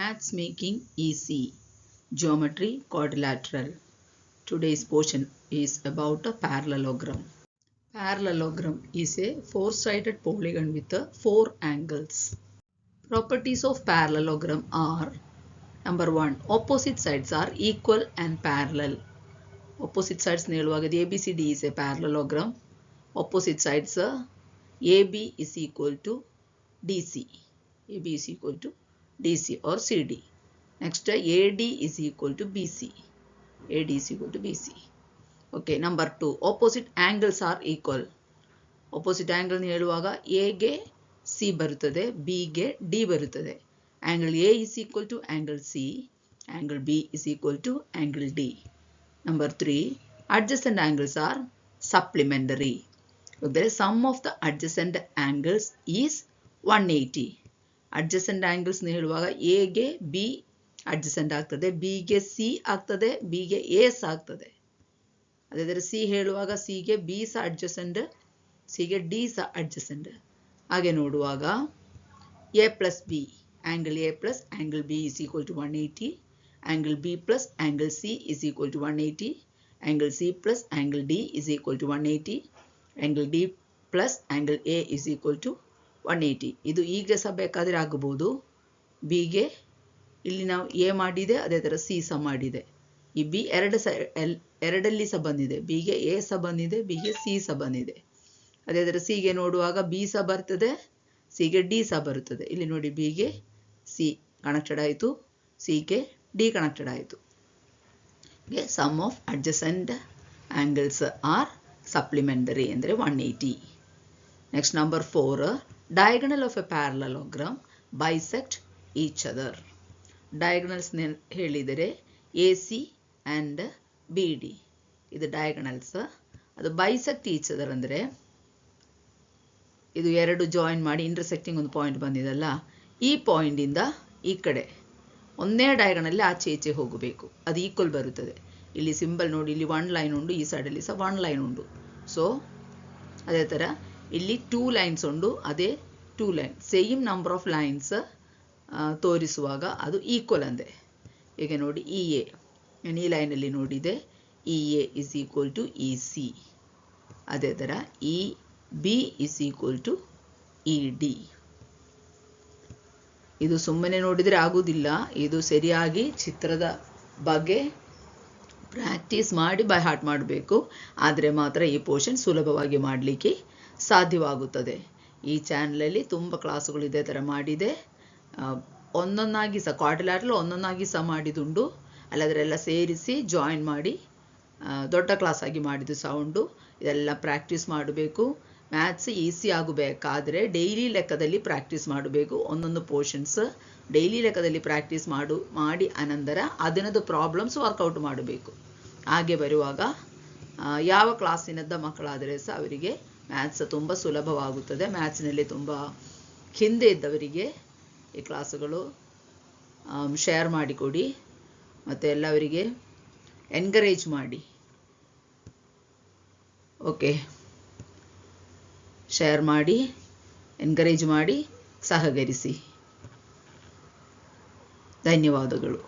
Maths making easy. Geometry quadrilateral. Today's portion is about a parallelogram. Parallelogram is a four-sided polygon with four angles. Properties of parallelogram are: number 1, opposite sides are equal and parallel. Opposite sides ಹೇಳುವಾಗ ABCD is a parallelogram. Opposite sides AB is equal to DC. AB is equal to DC or CD. Next AD is equal to BC. AD is equal to BC. Okay, number 2, opposite angles are equal. Opposite angle ಹೇಳುವಾಗ A ಗೆ C ಬರುತ್ತದೆ, B ಗೆ D ಬರುತ್ತದೆ. Angle A is equal to angle C. Angle B is equal to angle D. Number 3, adjacent angles are supplementary. The sum of the adjacent angles is 180. Adjacent angles ಹೇಳುವಾಗ A ಗೆ B adjacent ಆಗ್ತದೆ, B ಗೆ C ಆಗ್ತದೆ, B ಗೆ A ಆಗ್ತದೆ. ಅದೇ C ಹೇಳುವಾಗ C ಗೆ B ಸಹ adjacent, C ಗೆ D ಸಹ adjacent. ಹಾಗೆ ನೋಡುವಾಗ A plus B, angle A plus angle B is equal to 180. Angle B plus angle C is equal to 180. Angle C plus angle D is equal to 180. Angle D plus angle A is equal to 180. ಇದು ಈಗ ಸಹ ಬೇಕಾದರೆ ಆಗಬಹುದು. B ಗೆ ಇಲ್ಲಿ ನಾವು A ಮಾಡಿದೆ, ಅದೇ ಥರ C ಸಹ ಮಾಡಿದೆ. ಈ B ಎರಡಲ್ಲಿ ಸಹ ಬಂದಿದೆ. B ಗೆ A ಸಹ ಬಂದಿದೆ, B ಗೆ C ಸಹ ಬಂದಿದೆ. ಅದೇ ಥರ C ಗೆ ನೋಡುವಾಗ B ಸಹ ಬರ್ತದೆ, C ಗೆ D ಸಹ ಬರುತ್ತದೆ. ಇಲ್ಲಿ ನೋಡಿ B ಗೆ C ಕನೆಕ್ಟೆಡ್ ಆಯಿತು, C ಗೆ D ಕನೆಕ್ಟೆಡ್ ಆಯಿತು. Sum of adjacent angles are supplementary ಅಂದರೆ 180. Next number 4, diagonal of a parallelogram bisect each other. Diagonals ಹೇಳಿದರೆ AC ಆ್ಯಂಡ್ BD ಇದು ಡಯಾಗನಲ್ಸ್. ಅದು ಬೈಸೆಕ್ಟ್ ಈಚ್ ಅದರ್ ಅಂದರೆ ಇದು ಎರಡು ಜಾಯಿನ್ ಮಾಡಿ ಇಂಟರ್ಸೆಕ್ಟಿಂಗ್ ಒಂದು ಪಾಯಿಂಟ್ ಬಂದಿದಲ್ಲ, ಈ ಪಾಯಿಂಟಿಂದ ಈ ಕಡೆ ಒಂದೇ ಡಯಾಗನಲ್ಲಿ ಆಚೆ ಈಚೆ ಹೋಗಬೇಕು, ಅದು ಈಕ್ವಲ್ ಬರುತ್ತದೆ. ಇಲ್ಲಿ ಸಿಂಬಲ್ ನೋಡಿ, ಇಲ್ಲಿ 1 ಲೈನ್ ಉಂಟು, ಈ ಸೈಡಲ್ಲಿ ಸಹ 1 ಲೈನ್ ಉಂಟು. ಸೊ ಅದೇ ಥರ ಇಲ್ಲಿ 2 ಲೈನ್ಸ್ ಉಂಟು, ಅದೇ 2 line same number of lines ತೋರಿಸುವಾಗ ಅದು ಈಕ್ವಲ್ ಅಂದೆ. ಈಗ ನೋಡಿ EA, ನಾನು ಈ ಲೈನಲ್ಲಿ ನೋಡಿದೆ, EA is equal to EC. ಅದೇ ಥರ EB is equal to ED. ಇದು ಸುಮ್ಮನೆ ನೋಡಿದರೆ ಆಗುವುದಿಲ್ಲ, ಇದು ಸರಿಯಾಗಿ ಚಿತ್ರದ ಬಗ್ಗೆ ಪ್ರಾಕ್ಟೀಸ್ ಮಾಡಿ ಬೈ ಹಾರ್ಟ್ ಮಾಡಬೇಕು. ಆದರೆ ಮಾತ್ರ ಈ ಪೋರ್ಷನ್ ಸುಲಭವಾಗಿ ಮಾಡಲಿಕ್ಕೆ ಸಾಧ್ಯವಾಗುತ್ತದೆ. ಈ ಚಾನಲಲ್ಲಿ ತುಂಬ ಕ್ಲಾಸುಗಳು ಇದೇ ಥರ ಮಾಡಿದೆ. ಒಂದೊಂದಾಗಿ ಸಹ ಕ್ವಾಡ್ರಿಲ್ಯಾಟರಲ್ ಒಂದೊಂದಾಗಿ ಸಹ ಮಾಡಿದುಂಟು, ಅಲ್ಲದರೆಲ್ಲ ಸೇರಿಸಿ ಜಾಯಿನ್ ಮಾಡಿ ದೊಡ್ಡ ಕ್ಲಾಸ್ ಆಗಿ ಮಾಡಿದ್ದು ಸಹ ಉಂಟು. ಇದೆಲ್ಲ ಪ್ರಾಕ್ಟೀಸ್ ಮಾಡಬೇಕು. ಮ್ಯಾಥ್ಸ್ ಈಸಿ ಆಗಬೇಕಾದರೆ ಡೈಲಿ ಲೆಕ್ಕದಲ್ಲಿ ಪ್ರಾಕ್ಟೀಸ್ ಮಾಡಬೇಕು. ಒಂದೊಂದು ಪೋರ್ಷನ್ಸ್ ಡೈಲಿ ಲೆಕ್ಕದಲ್ಲಿ ಪ್ರಾಕ್ಟೀಸ್ ಮಾಡಿ ಅನಂತರ ಅದನ್ನದು ಪ್ರಾಬ್ಲಮ್ಸ್ ವರ್ಕೌಟ್ ಮಾಡಬೇಕು. ಹಾಗೆ ಬರುವಾಗ ಯಾವ ಕ್ಲಾಸಿನದ್ದ ಮಕ್ಕಳಾದರೆ ಸಹ ಅವರಿಗೆ ಮ್ಯಾಥ್ಸ್ ತುಂಬ ಸುಲಭವಾಗುತ್ತದೆ. ಮ್ಯಾಥ್ಸ್ನಲ್ಲಿ ತುಂಬ ಹಿಂದೆ ಇದ್ದವರಿಗೆ ಈ ಕ್ಲಾಸುಗಳು ಶೇರ್ ಮಾಡಿಕೊಡಿ ಮತ್ತು ಎಲ್ಲವರಿಗೆ ಎನ್ಕರೇಜ್ ಮಾಡಿ. ಓಕೆ, ಶೇರ್ ಮಾಡಿ, ಎನ್ಕರೇಜ್ ಮಾಡಿ, ಸಹಕರಿಸಿ. ಧನ್ಯವಾದಗಳು.